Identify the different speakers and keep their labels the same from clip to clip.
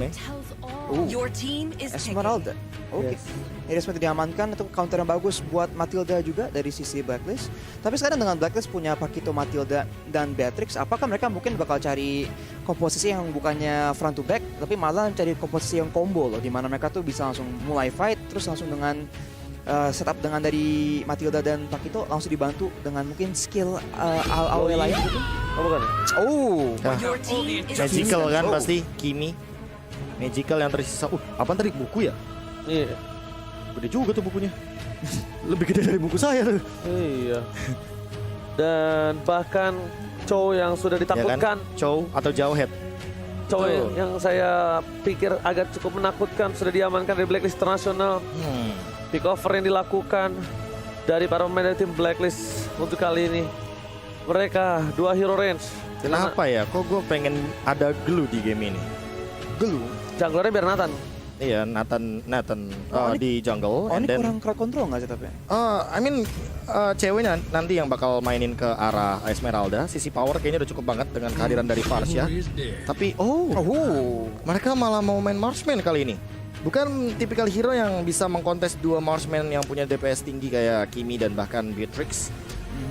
Speaker 1: Esme.
Speaker 2: Esmeralda. Oke. Ini Esme diamankan, itu counter yang bagus buat Matilda juga dari sisi Blacklist. Tapi sekarang dengan Blacklist punya Pakito, Matilda, dan Beatrix, apakah mereka mungkin bakal cari komposisi yang bukannya front to back, tapi malah cari komposisi yang combo loh, dimana mereka tuh bisa langsung mulai fight, terus langsung dengan setup dengan dari Matilda dan Pakito langsung dibantu dengan mungkin skill AOE lain gitu.
Speaker 3: Oh bukan.
Speaker 1: Magical kan pasti, Kimi. Magical yang tersisa. Apa tadi buku ya?
Speaker 3: Iya.
Speaker 1: Gede juga tuh bukunya. Lebih gede dari buku saya tuh.
Speaker 3: Iya. Dan bahkan Chow yang sudah ditakutkan.
Speaker 1: Ya kan? Chow atau Jawhead.
Speaker 3: Chow yang saya pikir agak cukup menakutkan sudah diamankan dari Blacklist Internasional. Pick over yang dilakukan dari para pemain dari tim Blacklist untuk kali ini. Mereka dua hero range.
Speaker 1: Kenapa ya? Kok gue pengen ada glue di game ini?
Speaker 2: Glue.
Speaker 3: Junglernya biar Nathan.
Speaker 1: Iya, Nathan di jungle.
Speaker 2: Oh,
Speaker 1: and
Speaker 2: ini
Speaker 1: then,
Speaker 2: kurang crowd control nggak sih tapi?
Speaker 1: Ceweknya nanti yang bakal mainin ke arah Esmeralda. Sisi power kayaknya udah cukup banget dengan kehadiran dari Farsha. Tapi mereka malah mau main Marksman kali ini. Bukan tipikal hero yang bisa mengkontes dua Marksman yang punya DPS tinggi kayak Kimi dan bahkan Beatrix.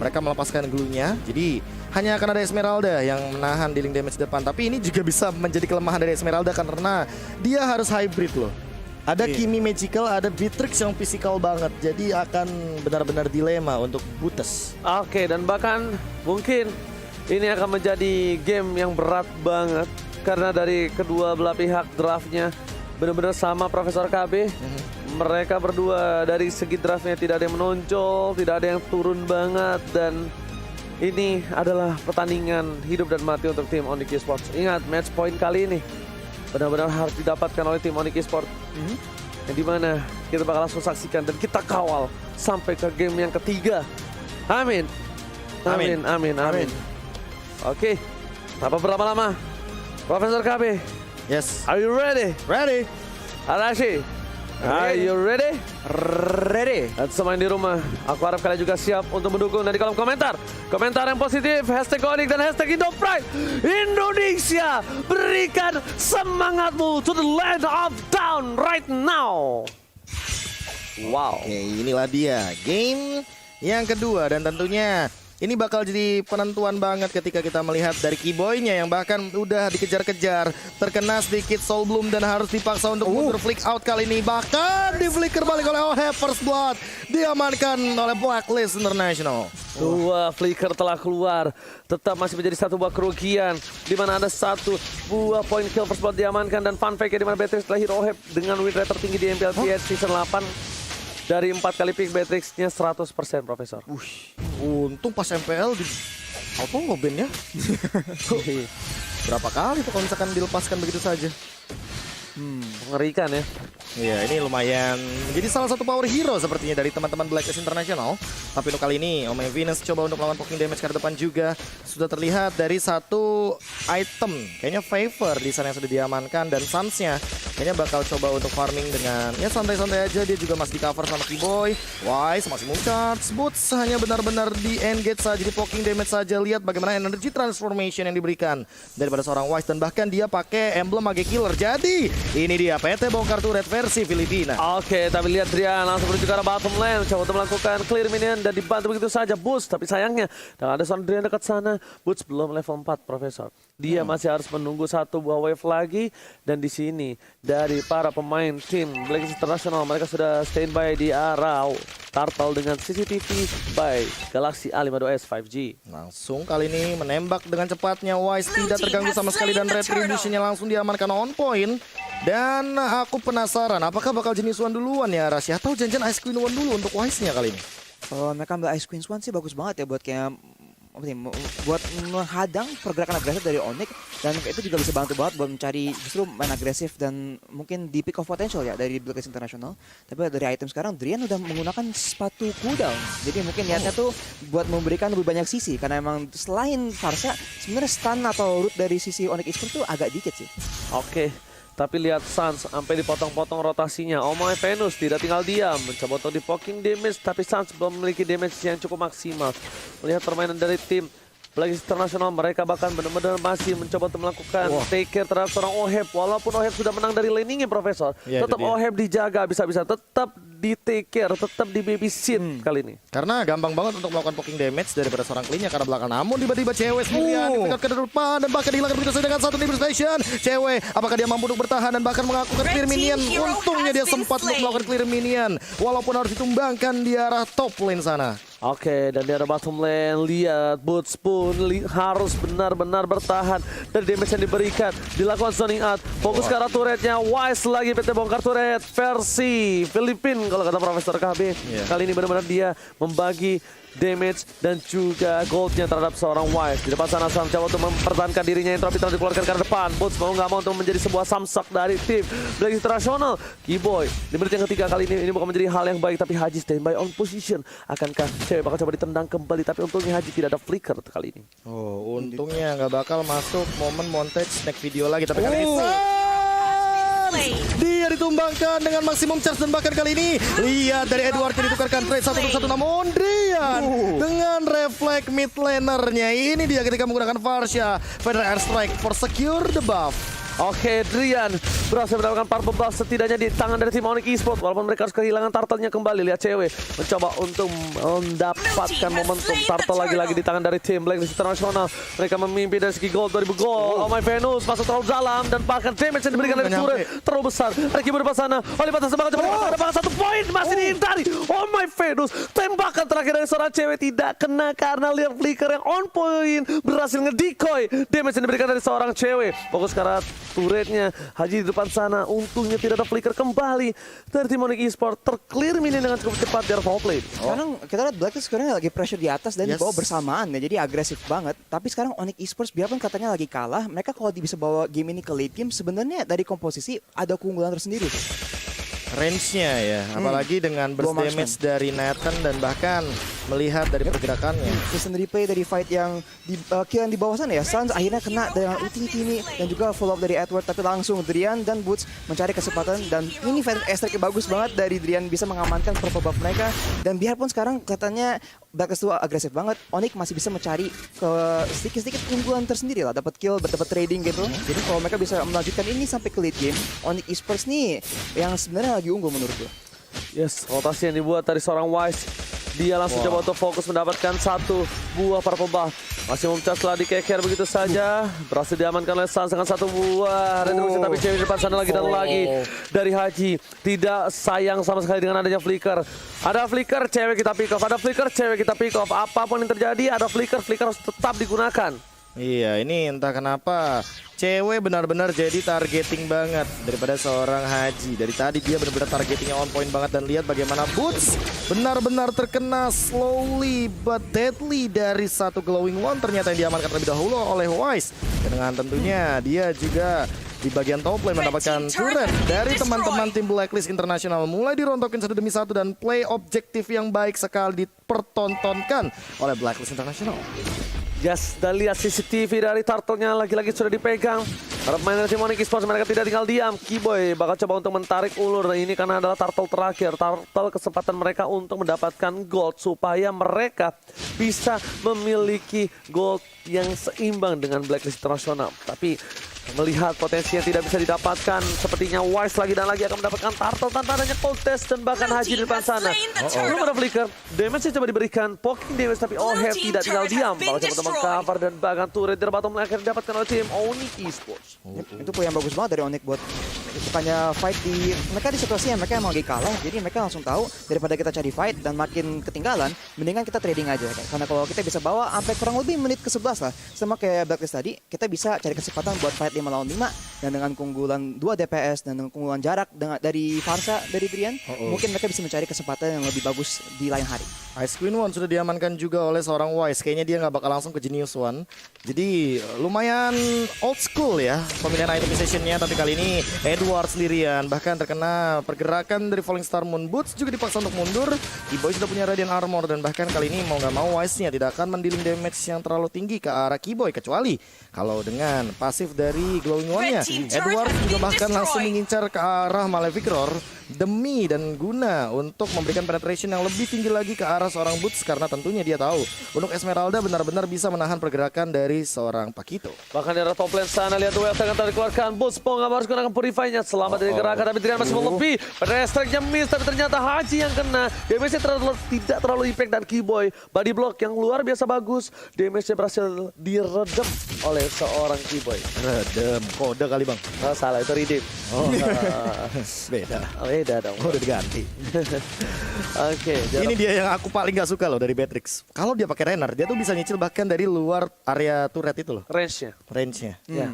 Speaker 1: Mereka melepaskan glue-nya, jadi hanya akan ada Esmeralda yang menahan dealing damage depan. Tapi ini juga bisa menjadi kelemahan dari Esmeralda karena dia harus hybrid loh. Ada Kimi magical, ada Beatrix yang physical banget. Jadi akan benar-benar dilema untuk Butes.
Speaker 3: Oke, dan bahkan mungkin ini akan menjadi game yang berat banget. Karena dari kedua belah pihak draftnya benar-benar sama Profesor KB. Mereka berdua dari segi draftnya tidak ada yang menonjol, tidak ada yang turun banget. Dan ini adalah pertandingan hidup dan mati untuk tim Onyx Esports. Ingat, match point kali ini benar-benar harus didapatkan oleh tim Onyx Esports. Yang dimana kita bakal langsung saksikan dan kita kawal sampai ke game yang ketiga. Amin. Amin, amin, amin. Oke, tanpa berlama-lama, Profesor KB.
Speaker 1: Yes.
Speaker 3: Are you ready?
Speaker 1: Ready.
Speaker 3: Arashi, are you ready?
Speaker 2: Ready.
Speaker 3: Dan semua yang di rumah, aku harap kalian juga siap untuk mendukung dan di kolom komentar. Komentar yang positif, hashtag Onyx dan hashtag Indopride. Indonesia, berikan semangatmu to the land of down right now. Wow.
Speaker 1: Oke, inilah dia game yang kedua dan tentunya ini bakal jadi penentuan banget ketika kita melihat dari Keyboy-nya yang bahkan udah dikejar-kejar, terkena sedikit Soul Bloom dan harus dipaksa untuk mundur flick out kali ini. Bahkan di flicker balik oleh First Blood, diamankan oleh Blacklist International.
Speaker 3: Dua flicker telah keluar, tetap masih menjadi satu buah kerugian di mana ada satu buah point kill First Blood diamankan dan fun fact di mana Beatrix telah hero hep dengan win rate tertinggi di MPLPH season 8. Dari 4 kali pick Beatrix-nya 100% Profesor.
Speaker 1: Untung pas MPL di auto nge-ban ya. Berapa kali tuh kalau misalkan dilepaskan begitu saja.
Speaker 3: Mengerikan ya.
Speaker 1: Iya, ini lumayan menjadi salah satu power hero sepertinya dari teman-teman Blacklist International. Tapi untuk kali ini, Omega Venus coba untuk melawan poking damage ke depan juga. Sudah terlihat dari satu item, kayaknya favor di sana yang sudah diamankan. Dan Suns-nya kayaknya bakal coba untuk farming dengan ya santai-santai aja. Dia juga masih di cover sama Keyboy. Wise maksimum charge, Boots hanya benar-benar di engage saja, di poking damage saja. Lihat bagaimana energy transformation yang diberikan daripada seorang Wise. Dan bahkan dia pakai emblem Mage Killer. Jadi ini dia PT bongkar turret versi Filipina.
Speaker 3: Oke, tapi lihat Drian langsung menuju ke arah bottom lane. Coba untuk melakukan clear minion dan dibantu begitu saja Boots. Tapi sayangnya, dan ada seorang Drian dekat sana. Boots belum level 4, Profesor. Dia masih harus menunggu satu buah wave lagi. Dan di sini, dari para pemain tim Blacklist International, mereka sudah standby di arah Turtle dengan CCTV by Galaxy A52s 5G.
Speaker 1: Langsung kali ini menembak dengan cepatnya. Wise tidak terganggu sama sekali dan retributionnya langsung diamankan on point. Dan aku penasaran apakah bakal jenis One duluan ya Rasya atau janjian Ice Queen One dulu untuk Wise-nya kali ini.
Speaker 2: Kalau mereka ambil Ice Queen One sih bagus banget ya buat kayak buat menghadang pergerakan agresif dari Onyx, dan itu juga bisa bantu banget buat mencari justru main agresif dan mungkin di peak of potential ya dari Blacklist International. Tapi dari item sekarang Drian udah menggunakan sepatu cooldown, jadi mungkin niatnya tuh buat memberikan lebih banyak sisi karena emang selain Farsha sebenarnya stun atau root dari sisi Onyx Esports tuh agak dikit sih.
Speaker 3: Oke. Tapi lihat Suns sampai dipotong-potong rotasinya. Omega Venus tidak tinggal diam, mencoba untuk di poking damage, tapi Suns belum memiliki damage yang cukup maksimal. Melihat permainan dari tim Black International mereka bahkan benar-benar masih mencoba untuk melakukan take care terhadap seorang Oheb. Walaupun Oheb sudah menang dari laningnya Profesor, tetap Oheb dijaga bisa-bisa, tetap di take care, tetap di babysit kali ini.
Speaker 1: Karena gampang banget untuk melakukan poking damage daripada seorang clean-nya karena belakang. Namun tiba-tiba cewek sendirian dipegat ke depan dan bahkan dihilangkan begitu saja dengan satu devastation. Cewek, apakah dia mampu untuk bertahan dan bahkan melakukan clear minion? Untungnya dia sempat untuk melakukan clear minion, walaupun harus ditumbangkan di arah top lane sana.
Speaker 3: Oke, dan di arah bottom lane, lihat Boots pun harus benar-benar bertahan dari damage yang diberikan. Dilakukan zoning out, fokus ke arah turretnya. Wise lagi PT bongkar turret versi Filipin kalau kata Profesor KB. Kali ini benar-benar dia membagi damage dan juga goldnya terhadap seorang Wise. Di depan sana Sam coba untuk mempertahankan dirinya, entropy telah dikeluarkan ke depan. Boots mau nggak mau untuk menjadi sebuah samsak dari tim Black International. Keyboy di menit yang ketiga kali ini bukan menjadi hal yang baik, tapi Haji standby on position. Akankah cewek bakal coba ditendang kembali, tapi untungnya Haji tidak ada flicker kali ini.
Speaker 1: Oh, untungnya nggak bakal masuk momen montage snack video lagi, tapi kali ini dia ditumbangkan dengan maksimum charge dan bahkan kali ini lihat dari Edward yang ditukarkan trade 1-1, namun Drian dengan refleks mid lanernya ini dia ketika menggunakan Varsha Feather Airstrike for secure the buff.
Speaker 3: Oke, Drian berhasil mendapatkan purple buff setidaknya di tangan dari tim Onyx Esports. Walaupun mereka harus kehilangan turtle-nya kembali. Lihat cewek mencoba untuk mendapatkan momentum. Turtle lagi-lagi di tangan dari tim Black International. Mereka memimpin dari segi gold 2000 gold. Oh my Venus masuk terlalu dalam dan bahkan damage yang diberikan dari turret terlalu besar. Ricky berdepan sana. Oleh batas semangat coba ada bahkan 1 poin masih dihindari. Oh my Venus, tembakan terakhir dari seorang cewek tidak kena karena lihat flicker yang on point berhasil ngedecoy damage yang diberikan dari seorang cewek. Fokus ke arah turretnya Haji di depan sana. Untungnya tidak ada flicker kembali dari tim Onyx Esports. Terclear mini dengan cukup cepat di arah top lane.
Speaker 2: Sekarang kita lihat Black sekarang lagi pressure di atas dan di bawah bersamaan ya, jadi agresif banget. Tapi sekarang Onyx Esports biarpun katanya lagi kalah, mereka kalau bisa bawa game ini ke late game sebenarnya dari komposisi ada keunggulan tersendiri.
Speaker 1: Range-nya ya, apalagi dengan burst damage dari Nathan dan bahkan melihat dari pergerakannya.
Speaker 2: Instant replay dari fight yang di kill yang di bawah sana ya, Suns akhirnya kena dengan ulti ini dan juga follow up dari Edward, tapi langsung Drian dan Boots mencari kesempatan dan ini fight strike bagus banget dari Drian bisa mengamankan purple buff mereka. Dan biarpun sekarang katanya Blacklist tuh agresif banget, Onyx masih bisa mencari ke sedikit-sedikit keunggulan tersendiri lah, dapat kill, dapat trading gitu. Jadi kalau mereka bisa melanjutkan ini sampai ke late game, Onyx Esports nih yang sebenarnya lagi unggul menurut gue.
Speaker 3: Yes, rotasi yang dibuat dari seorang Wise. Dia langsung coba untuk fokus mendapatkan 1 buah purple buff. Masih memecah setelah dikeker begitu saja. Berhasil diamankan oleh Suns dengan 1 buah retribusi, tapi cewek di depan sana lagi dan lagi dari Haji. Tidak sayang sama sekali dengan adanya flicker. Ada flicker, cewek kita pick off. Ada flicker, cewek kita pick off. Apapun yang terjadi, ada flicker, flicker harus tetap digunakan.
Speaker 1: Iya, ini entah kenapa cewek benar-benar jadi targeting banget daripada seorang Haji. Dari tadi dia benar-benar targetingnya on point banget dan lihat bagaimana Boots benar-benar terkena slowly but deadly dari satu glowing one ternyata yang diamankan terlebih dahulu oleh Wise. Dan dengan tentunya dia juga di bagian top lane mendapatkan turret dari teman-teman tim Blacklist International. Mulai dirontokin satu demi satu dan play objektif yang baik sekali dipertontonkan oleh Blacklist International.
Speaker 3: Yes, dan lihat CCTV dari turtle-nya lagi-lagi sudah dipegang. Para pemain dari tim Onyx Esports mereka tidak tinggal diam. Keyboy bakal coba untuk menarik ulur. Nah, ini karena adalah turtle terakhir. Turtle kesempatan mereka untuk mendapatkan gold supaya mereka bisa memiliki gold yang seimbang dengan Blacklist International. Tapi melihat potensi yang tidak bisa didapatkan, sepertinya Wise lagi dan lagi akan mendapatkan turtle tanpa adanya contest dan bahkan Haji di depan sana. Belum ada flicker, damage coba diberikan, poking damage, tapi Oheb tidak tinggal diam. Kalau coba untuk cover dan bahkan turret dari bottom lane akan didapatkan oleh tim Onyx Esports.
Speaker 2: Itu poin yang bagus banget dari Onyx buat bukannya fight di mereka di situasi yang mereka emang lagi kalah, jadi mereka langsung tahu daripada kita cari fight dan makin ketinggalan, mendingan kita trading aja. Karena kalau kita bisa bawa sampai kurang lebih menit ke-11 lah, sama kayak Blacklist tadi, kita bisa cari kesempatan buat fight 5 lawan 5 dan dengan keunggulan 2 DPS dan dengan keunggulan jarak dari Varsha dari Drian, mungkin mereka bisa mencari kesempatan yang lebih bagus di lain hari.
Speaker 1: Ice Queen One sudah diamankan juga oleh seorang Wise. Kayaknya dia nggak bakal langsung ke Genius One. Jadi lumayan old school ya pemilihan itemization-nya. Tapi kali ini Edward sendirian. Bahkan terkena pergerakan dari Falling Star Moon. Boots juga dipaksa untuk mundur. Keyboy sudah punya Radiant Armor. Dan bahkan kali ini mau nggak mau Wise-nya tidak akan mendealing damage yang terlalu tinggi ke arah Keyboy. Kecuali kalau dengan pasif dari Glowing One-nya. Edward juga bahkan langsung mengincar ke arah Malefic Roar. demi dan guna untuk memberikan penetration yang lebih tinggi lagi ke arah seorang Boots, karena tentunya dia tahu untuk Esmeralda benar-benar bisa menahan pergerakan dari seorang Pakito.
Speaker 3: Bahkan di arah top lane sana, lihat Wave akan dikeluarkan. Boots Pong harus gunakan Purify-nya. Selamat dari gerakan, tapi Drian masih lebih. Restrike-nya miss, tapi ternyata Haji yang kena. Damage-nya tidak terlalu impact, dan Keyboy body block yang luar biasa bagus. Damage-nya berhasil diredam oleh seorang Keyboy.
Speaker 1: Redem, kode kali bang.
Speaker 3: Oh, salah, itu redeem.
Speaker 1: Oh, beda.
Speaker 3: Beda dong.
Speaker 1: Oh, udah diganti.
Speaker 3: Oke,
Speaker 1: Ini dia yang aku paling gak suka loh dari Beatrix. Kalau dia pakai Renner, dia tuh bisa nyicil bahkan dari luar area turret itu loh.
Speaker 3: range-nya.
Speaker 1: Range-nya.
Speaker 3: Ya.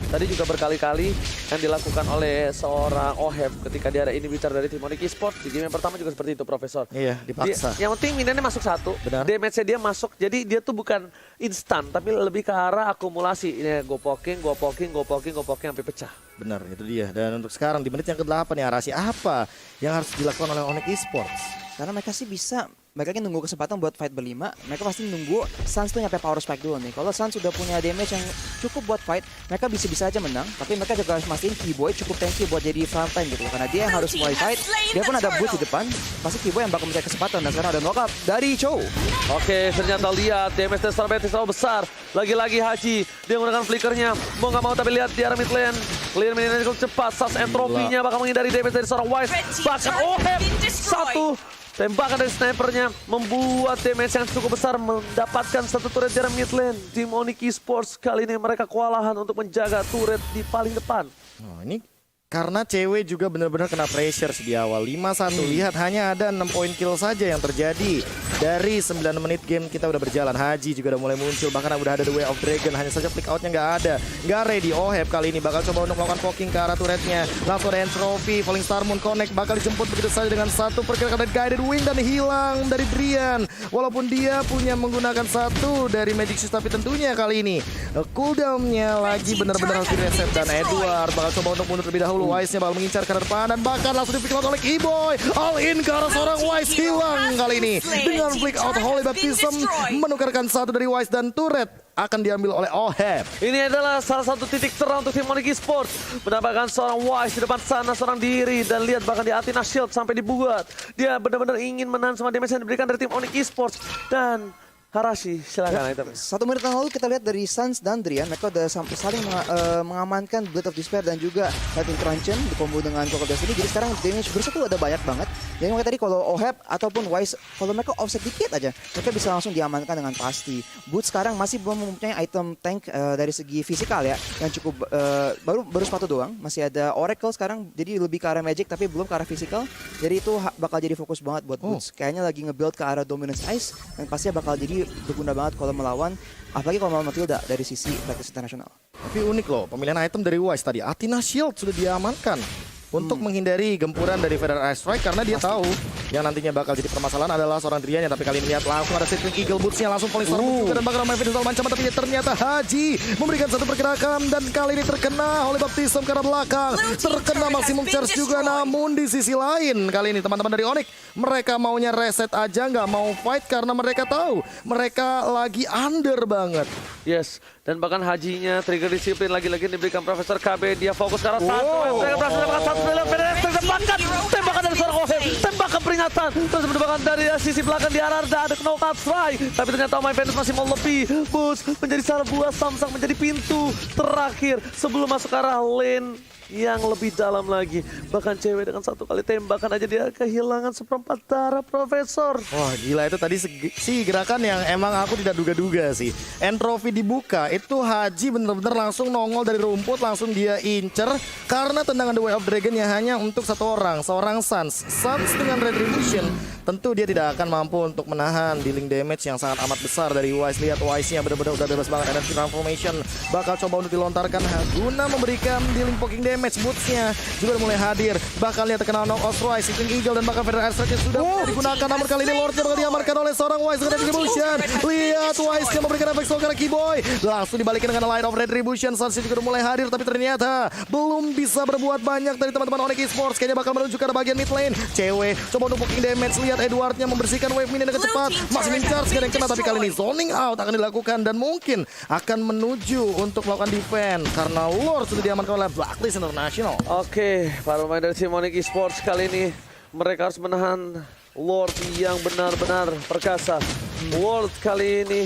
Speaker 3: Tadi juga berkali-kali yang dilakukan oleh seorang Oheb ketika dia ada ini bicara dari tim Onyx Esports. Di game yang pertama juga seperti itu, Profesor.
Speaker 1: Iya, dipaksa.
Speaker 3: Yang penting minionnya masuk satu,
Speaker 1: Benar.
Speaker 3: damage-nya dia masuk. Jadi dia tuh bukan instan, tapi lebih ke arah akumulasi. Ini go poking sampai pecah.
Speaker 1: Benar, itu dia. Dan untuk sekarang di menit yang ke-8 ya, Arashi, apa yang harus dilakukan oleh Onyx Esports?
Speaker 2: Karena mereka sih bisa, mereka kan nunggu kesempatan buat fight berlima. Mereka pasti nunggu Suns tuh nyampe power spike dulu nih. Kalau Suns sudah punya damage yang cukup buat fight, mereka bisa-bisa aja menang. Tapi mereka juga harus mastiin Keyboy cukup tanky buat jadi frontline gitu. Karena dia yang harus mulai fight, dia pun ada boots di depan. Pasti Keyboy yang bakal mencari kesempatan. Dan sekarang ada knock-up dari Chow.
Speaker 3: Oke, ternyata lihat damage dari seorang Beatrix terlalu besar. Lagi-lagi Haji, dia menggunakan flickernya. Mau nggak mau, tapi lihat di arah mid lane. Clear minionnya cukup cepat. Sas entropinya bakal menghindari damage dari seorang Wise. Bahkan Oheb satu. Tembakan dari snipernya membuat damage yang cukup besar, mendapatkan satu turret dari mid lane. Tim Onyx Esports kali ini mereka kewalahan untuk menjaga turret di paling depan.
Speaker 1: Oh, ini karena cewek juga benar-benar kena pressure sih di awal. 5-1, lihat hanya ada 6 poin kill saja yang terjadi. Dari 9 menit game kita udah berjalan. Haji juga udah mulai muncul, bahkan udah ada The Way of Dragon. Hanya saja flick outnya nggak ada. Nggak ready. Oheb kali ini bakal coba untuk melakukan poking ke arah turretnya. Langsung ada Entropy, Falling Star Moon Connect bakal dijemput begitu saja dengan satu pergerakan dari Guided Wing dan hilang dari Drian. Walaupun dia punya menggunakan satu dari Magic Shoes, tapi tentunya kali ini cooldown-nya lagi benar-benar harus direset. Dan Edward bakal coba untuk mundur lebih dahulu. Wise-nya bakal mengincar ke depan dan bahkan langsung di flick out oleh Keyboy. All in ke arah seorang Wise, hilang kali ini. Dengan flick out Holy Baptism menukarkan satu dari Wise dan turret akan diambil oleh Oheb.
Speaker 3: Ini adalah salah satu titik terang untuk tim Onyx Esports. Mendapatkan seorang Wise di depan sana, seorang diri. Dan lihat bahkan di Athena Shield sampai dibuat. Dia benar-benar ingin menahan semua damage yang diberikan dari tim Onyx Esports. Dan Harashi, silakan.
Speaker 2: Satu menit yang lalu kita lihat dari Suns dan Drian, mereka udah saling mengamankan Blood of Despair dan juga Lightning Truncheon dikombo dengan Crocodile ini. Jadi sekarang damage burst itu ada banyak banget. Jadi makanya tadi kalau Oheb ataupun Wise, kalau mereka offset dikit aja, mereka bisa langsung diamankan dengan pasti. Boots sekarang masih belum mempunyai item tank dari segi fisikal ya, yang cukup baru sepatu doang. Masih ada Oracle sekarang, jadi lebih ke arah magic tapi belum ke arah fisikal. Jadi itu bakal jadi fokus banget buat Boots. Kayaknya lagi nge-build ke arah Dominance Ice dan pastinya bakal jadi berguna banget kalau melawan, apalagi kalau melawan Matilda dari sisi Blacklist International.
Speaker 1: Tapi unik loh, pemilihan item dari Wise tadi. Athena Shield sudah diamankan untuk menghindari gempuran dari Federal Air Strike, karena dia tahu yang nantinya bakal jadi permasalahan adalah seorang Drian. Tapi kali ini lihat langsung ada Sitting Eagle Boots-nya, langsung Falling Star Moon juga dan bakal main Federal ancaman, tapi ternyata Haji memberikan satu pergerakan dan kali ini terkena oleh Baptism ke arah belakang. Terkena Maximum Charge juga, namun di sisi lain kali ini teman-teman dari Onyx mereka maunya reset aja, nggak mau fight karena mereka tahu mereka lagi under banget.
Speaker 3: Yes, dan bahkan Hajinya trigger disiplin lagi-lagi diberikan Profesor KB. Dia fokus ke arah satu. Mereka berhasil mendapatkan satu tembakan dari seorang Oheb. Tembakan peringatan. Terus menembakkan dari sisi belakang di arah ada knockout try. Tapi ternyata My Venus masih mau lebih. Boots menjadi salah buah Samsung menjadi pintu terakhir sebelum masuk ke arah lane yang lebih dalam lagi. Bahkan cewek dengan satu kali tembakan aja dia kehilangan seperempat darah, Profesor.
Speaker 1: Wah gila, itu tadi si gerakan yang emang aku tidak duga-duga sih. Entropy dibuka, itu Haji bener-bener langsung nongol dari rumput, langsung dia incer. Karena tendangan The Way of Dragon yang hanya untuk satu orang, seorang Suns. Suns dengan Retribution, tentu dia tidak akan mampu untuk menahan dealing damage yang sangat amat besar dari Wise. Lihat Wise-nya bener-bener udah bebas banget. Energy Transformation bakal coba untuk dilontarkan guna memberikan dealing poking damage. Boots-nya juga udah mulai hadir. Bahkan lihat terkenal knock-out Rise, Sitting Eagle dan bahkan Federal Air Strike sudah digunakan. Namun kali ini Lord-nya bakal diamarkan oleh seorang Wise dengan Retribution. Lihat Wise-nya memberikan efek slow karena Keyboy. Langsung dibalikin dengan Light of Retribution. Suns juga udah mulai hadir, tapi ternyata belum bisa berbuat banyak dari teman-teman Onyx Esports. Kayaknya bakal menuju ke arah bagian mid lane. Cewek coba untuk poking damage. Lihat Edward-nya membersihkan wave minion dengan cepat. Masih min-charge, gak ada yang kena, tapi kali ini zoning out akan dilakukan dan mungkin akan menuju untuk melakukan defense karena Lord sudah diamankan oleh Blacklist International.
Speaker 3: Oke, para pemain dari tim Onyx Esports kali ini mereka harus menahan Lord yang benar-benar perkasa. Lord kali ini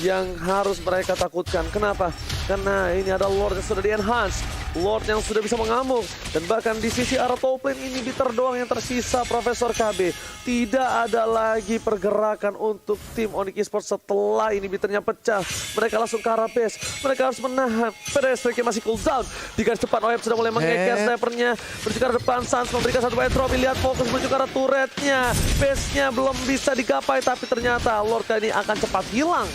Speaker 3: yang harus mereka takutkan. Kenapa? Karena ini ada Lord yang sudah di-enhance. Lord yang sudah bisa mengamuk. Dan bahkan di sisi arah top lane ini Bitter doang yang tersisa Profesor KB. Tidak ada lagi pergerakan untuk tim Onyx Esports setelah ini Bitternya pecah. Mereka langsung ke arah base. Mereka harus menahan. Pedestrian masih cooldown. Di garis depan OEP sudah mulai mengeker snipernya. Menuju ke arah depan, Sans memberikan satu entropy. Lihat fokus menuju ke arah turretnya. Base-nya belum bisa digapai, tapi ternyata Lord kali ini akan cepat hilang.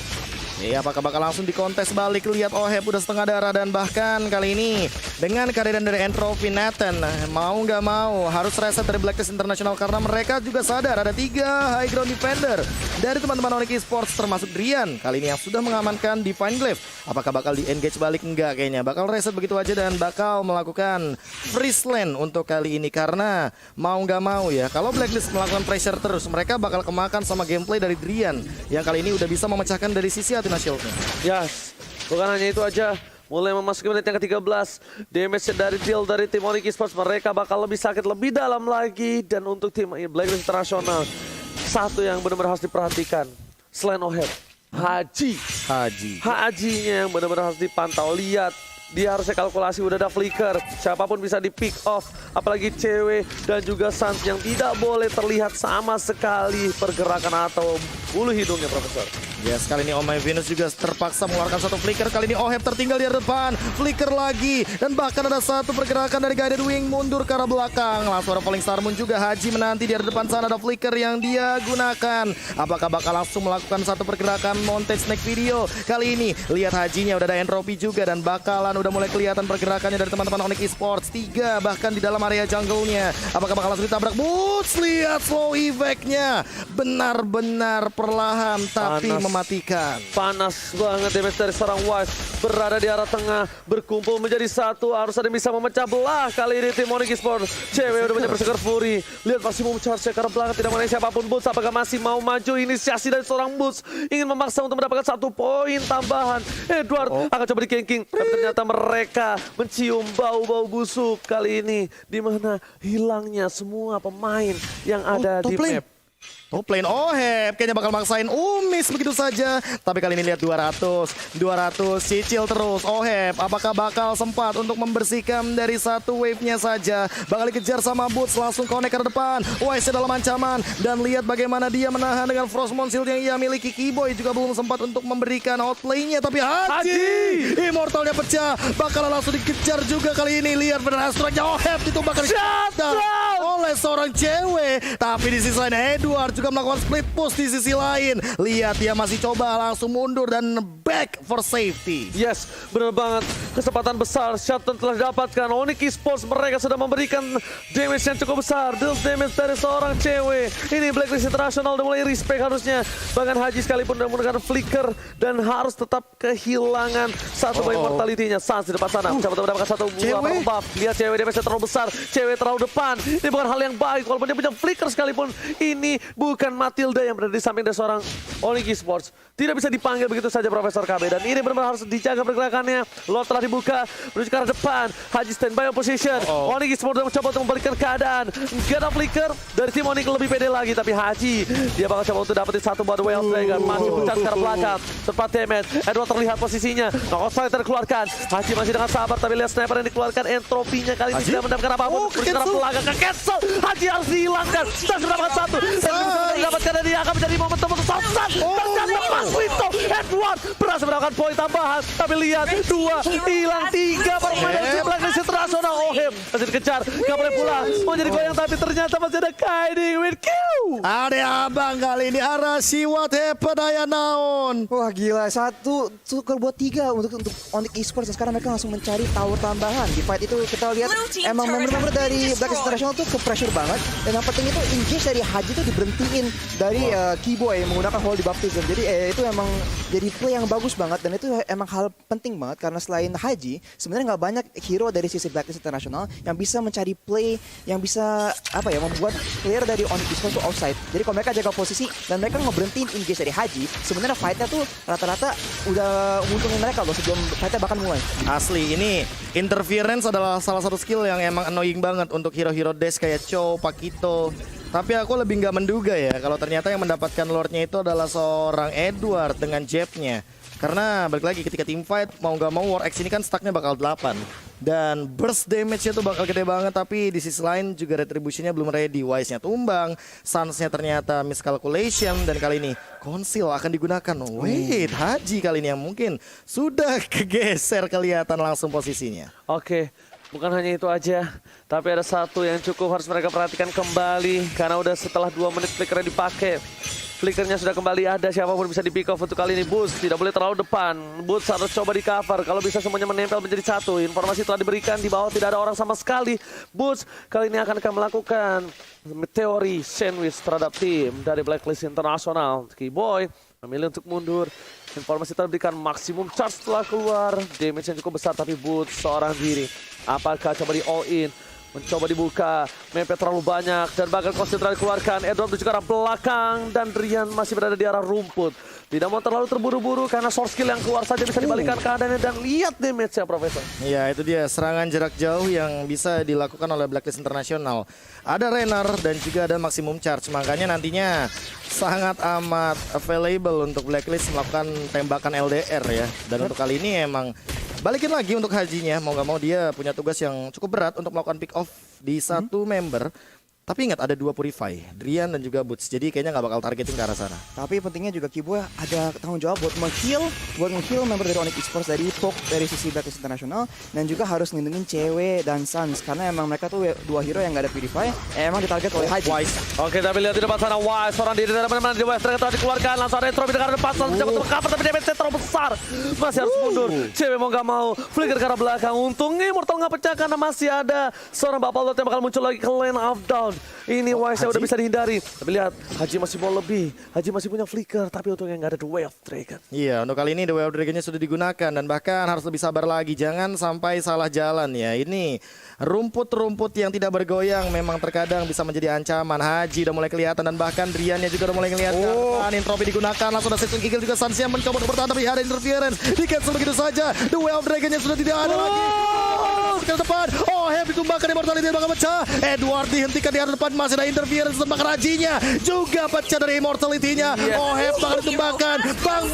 Speaker 1: Iya, apakah bakal langsung dikontes balik? Lihat OHEP udah setengah darah dan bahkan kali ini dengan kehadiran dari Entropy Nathan mau nggak mau harus reset dari Blacklist International karena mereka juga sadar ada 3 high ground defender dari teman-teman Onyx Esports termasuk Drian kali ini yang sudah mengamankan Divine Glaive. Apakah bakal di-engage balik? Enggak kayaknya. Bakal reset begitu aja dan bakal melakukan freeze lane untuk kali ini karena mau nggak mau ya. Kalau Blacklist melakukan pressure terus mereka bakal kemakan sama gameplay dari Drian yang kali ini udah bisa memecahkan dari sisi Shieldnya.
Speaker 3: Yes, bukan hanya itu aja. Mulai memasuki menit yang ke-13, damage dari deal dari tim Onyx Esports mereka bakal lebih sakit, lebih dalam lagi. Dan untuk tim Blacklist International, satu yang benar-benar harus diperhatikan selain OHEP, Hajinya yang benar-benar harus dipantau. Lihat, dia harusnya kalkulasi udah ada flicker, siapapun bisa di pick off, apalagi cewek dan juga Sans yang tidak boleh terlihat sama sekali pergerakan atau bulu hidungnya Profesor.
Speaker 1: Yes, kali ini Omai Venus juga terpaksa mengeluarkan satu flicker. Kali ini OHEP tertinggal di depan, flicker lagi. Dan bahkan ada satu pergerakan dari Guided Wing mundur ke arah belakang. Langsung ada Falling Star Moon juga. Haji menanti di depan sana ada flicker yang dia gunakan. Apakah bakal langsung melakukan satu pergerakan montage next video? Kali ini lihat Hajinya udah ada entropy juga dan bakalan udah mulai kelihatan pergerakannya dari teman-teman Onyx Esports. 3 bahkan di dalam area jungle-nya. Apakah bakal langsung ditabrak? Boots, lihat slow effect-nya. Benar-benar perlahan tapi mematikan.
Speaker 3: Panas banget damage dari seorang Wise. Berada di arah tengah, berkumpul menjadi satu. Harus ada yang bisa memecah belah kali ini tim Onyx Esports. Cewek udah banyak berseger Fury. Lihat masih mau charge karena belakang tidak mengenai siapapun. Boots apakah masih mau maju? Inisiasi dari seorang Boots ingin memaksa untuk mendapatkan 1 poin tambahan. Edward akan coba di-ganking, tapi ternyata mereka mencium bau-bau busuk kali ini, di mana hilangnya semua pemain yang ada di map.
Speaker 1: Top lane OHEP kayaknya bakal maksain Umis begitu saja. Tapi kali ini lihat 200 cicil terus OHEP. Apakah bakal sempat untuk membersihkan dari satu wave-nya saja? Bakal dikejar sama Boots, langsung connect ke depan. Wise dalam ancaman dan lihat bagaimana dia menahan dengan Frostmourne Shield yang ia miliki. Keyboy juga belum sempat untuk memberikan outplay-nya, tapi Haji Immortalnya pecah. Bakal langsung dikejar juga kali ini. Lihat benar Astra-nya OHEP ditumbangkan oleh seorang cewek. Tapi di sisi lain Edward juga melakukan split push di sisi lain. Lihat dia masih coba langsung mundur dan back for safety.
Speaker 3: Yes, benar banget. Kesempatan besar Shutton telah didapatkan. Onyx Esports mereka sudah memberikan damage yang cukup besar. Deal damage dari seorang cewek. Ini Blacklist International udah mulai respect harusnya. Bahkan Haji sekalipun udah menggunakan flicker dan harus tetap kehilangan satu buah mortality-nya. Sans di depan sana mencoba mendapatkan satu buah buff. Lihat cewek damage terlalu besar. Cewek terlalu depan. Ini bukan hal yang baik walaupun dia punya flicker sekalipun. Ini bukan Matilda yang berada di samping dari seorang Onyx Esports. Tidak bisa dipanggil begitu saja Profesor KB. Dan ini benar-benar harus dijaga pergerakannya. Lord telah dibuka menuju ke arah depan. Haji standby position. Onyx Esports sudah mencoba untuk membalikkan keadaan. Gak ada flicker dari tim Onyx lebih pede lagi. Tapi Haji dia bakal coba untuk dapetin satu buat Whale Dragon. Masih pucat ke arah belakang. Tepat damage. Edward terlihat posisinya. Knockout Fighter dikeluarkan. Haji masih dengan sabar. Tapi lihat sniper yang dikeluarkan. Entropinya kali ini tidak mendapatkan apapun. Menuju ke arah belakang. Ke-cancel. Haji harus dihilangkan. Dan mendapatkan satu. Mendapatkan dan dia akan menjadi momentum untuk Sansan. Ternyata Mas Wito Edward berhasil mendapatkan poin tambahan. Tapi lihat 2 hilang 3 permain dari Blacklist International. OHEP masih dikejar. Gak boleh pulang. Mau jadi goyang tapi ternyata masih ada Kaiding with Q.
Speaker 1: Ada abang kali ini Arashi what happened Daya naon.
Speaker 2: Wah gila, satu buat 3 untuk Onyx Esports. Sekarang mereka langsung mencari tower tambahan. Di fight itu kita lihat emang member-member dari Blacklist International tuh ke pressure banget. Dan yang penting itu engage engage dari Haji itu diberhentiin dari Keyboy menggunakan Holy Baptism. Jadi itu emang jadi play yang bagus banget dan itu emang hal penting banget karena selain Haji sebenarnya nggak banyak hero dari sisi Blacklist International yang bisa mencari play yang bisa membuat player dari Onyx Esports tuh outside. Jadi kalau mereka jaga posisi dan mereka ngeberhentiin engage dari Haji, sebenarnya fightnya tuh rata-rata udah nguntungin mereka loh sebelum fightnya bahkan mulai.
Speaker 1: Asli, ini interference adalah salah satu skill yang emang annoying banget untuk hero-hero Dash kayak Chow, Pakito. Tapi aku lebih nggak menduga ya kalau ternyata yang mendapatkan Lordnya itu adalah seorang Edward dengan jabnya. Karena balik lagi ketika team fight mau nggak mau War X ini kan stacknya bakal 8. Dan burst damage-nya tuh bakal gede banget, tapi di sisi lain juga retribution-nya belum ready. Wise-nya tumbang, Suns-nya ternyata miscalculation, dan kali ini Conceal akan digunakan. Wait, Haji kali ini yang mungkin sudah kegeser kelihatan langsung posisinya.
Speaker 3: Oke, bukan hanya itu aja, tapi ada satu yang cukup harus mereka perhatikan kembali karena udah setelah 2 menit flickernya dipakai. Flickernya sudah kembali ada, siapapun bisa di pick off untuk kali ini. Boots tidak boleh terlalu depan. Boots harus coba di cover. Kalau bisa semuanya menempel menjadi satu. Informasi telah diberikan di bawah, tidak ada orang sama sekali. Boots kali ini akan melakukan teori sandwich terhadap tim dari Blacklist International. Keyboy memilih untuk mundur. Informasi telah diberikan, maksimum charge telah keluar. Damage yang cukup besar tapi Boots seorang diri. Apakah coba di all in? Mencoba dibuka, mepet terlalu banyak dan bakal konsentrasi dikeluarkan. Edward menuju ke arah belakang dan Rian masih berada di arah rumput. Tidak mau terlalu terburu-buru karena source skill yang keluar saja bisa dibalikan keadaannya dan lihat damage-nya, Profesor.
Speaker 1: Ya, itu dia serangan jarak jauh yang bisa dilakukan oleh Blacklist International. Ada Renar dan juga ada maximum charge, makanya nantinya sangat amat available untuk Blacklist melakukan tembakan LDR ya. Dan untuk kali ini emang balikin lagi untuk Hajinya, mau nggak mau dia punya tugas yang cukup berat untuk melakukan pick off di satu member. Tapi ingat ada 2 Purify, Drian dan juga Boots. Jadi kayaknya nggak bakal targeting ke arah sana.
Speaker 2: Tapi pentingnya juga Keyboy ada tanggung jawab buat nge-heal member dari Onyx Esports dari Poke dari sisi Blacklist International dan juga harus ngelindungin cewek dan Suns karena emang mereka tuh 2 hero yang nggak ada Purify, emang ditarget oleh Haji.
Speaker 1: Wise.
Speaker 3: Oke, tapi lihat di depan sana Wise, seorang diri dari mana-mana di West telah dikeluarkan, langsung retro di dekat depan, langsung mencoba untuk cover tapi damage terlalu besar. Masih harus mundur. Cewek mau nggak mau, flicker ke arah belakang. Untungnya Immortal nggak pecah karena masih ada seorang Bapak Lot yang bakal muncul lagi ke lane of down. Ini Wise udah bisa dihindari. Tapi lihat, Haji masih mau lebih. Haji masih punya flicker, tapi untungnya nggak ada The Way of Dragon.
Speaker 1: Iya, untuk kali ini The Way of Dragon-nya sudah digunakan dan bahkan harus lebih sabar lagi. Jangan sampai salah jalan ya. Ini rumput-rumput yang tidak bergoyang memang terkadang bisa menjadi ancaman. Haji udah mulai kelihatan dan bahkan Driannya juga udah mulai kelihatan. Intropi digunakan, langsung ada Setsung Eagle juga Sansia mencoba untuk bertahan tapi ada interference. Di-cancel begitu saja. The Way of Dragon-nya sudah tidak ada lagi. Ke depan. Oh, Heb ditumbangkan Immortality bakal pecah. Edward dihentikan di arah depan, masih ada interference tembak Rajinya. Juga pecah dari Immortality-nya. Oh, Heb bakal ditumbangkan. Bang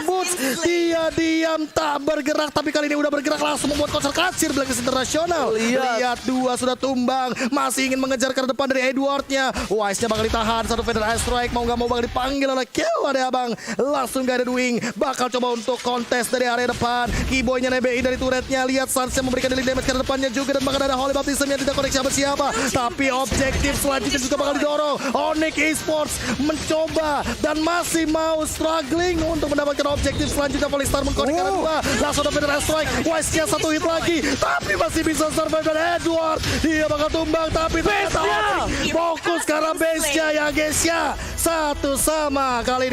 Speaker 1: Boots. Dia diam tak bergerak tapi kali ini udah bergerak langsung membuat konser kasir Blacklist International. Lihat 2 sudah tumbang. Masih ingin mengejar ke depan dari Edward-nya. Wise-nya bakal ditahan. Satu Feather Ice Strike mau nggak mau bakal dipanggil oleh Kill ada abang. Langsung gak ada Wing. Bakal coba untuk kontes dari area depan. Keyboy-nya nebein dari turretnya. Lihat Suns yang memberikan dealing damage ke depannya juga dan bahkan ada Holy Baptism yang tidak koneksi siapa-siapa. Tapi objektif selanjutnya juga bakal didorong. Onyx Esports mencoba dan masih mau struggling untuk mendapatkan objektif selanjutnya. Polystar mengkonek ke arah 2. Langsung ada Feather Strike. Wise-nya 1 hit lagi. Tapi masih bisa survive dan Edward. Dia bakal tumbang tapi ternyata fokus karena base-nya ya guys ya. 1-1 kali ini.